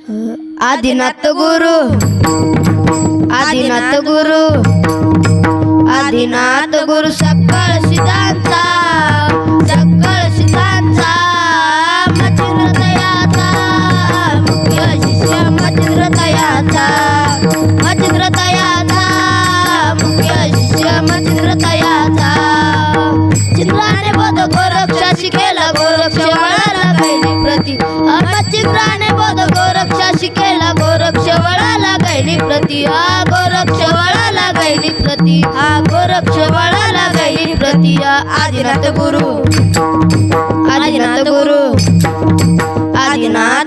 आदिनाथ गुरु आदिनाथ गुरु आदिनाथ गुरु सकळ सिद्धांचा मच्छिंद्र तयाचा मुख्य शिष्य मच्छिंद्र तयाचा मुख्य शिष्य मच्छिंद्र तयाचा चिंद्राने बोध गोरक्षा शिकेला गोरक्ष वळाला गैली प्रती मच्छिंद्राने बोध गोरक्षा शिकेला गोरक्ष वळाला गैली प्रती गोरक्ष वळाला गैली प्रती गोरक्ष वळाला गैली प्रती आदिनाथ गुरु आदिनाथ गुरु आदिनाथ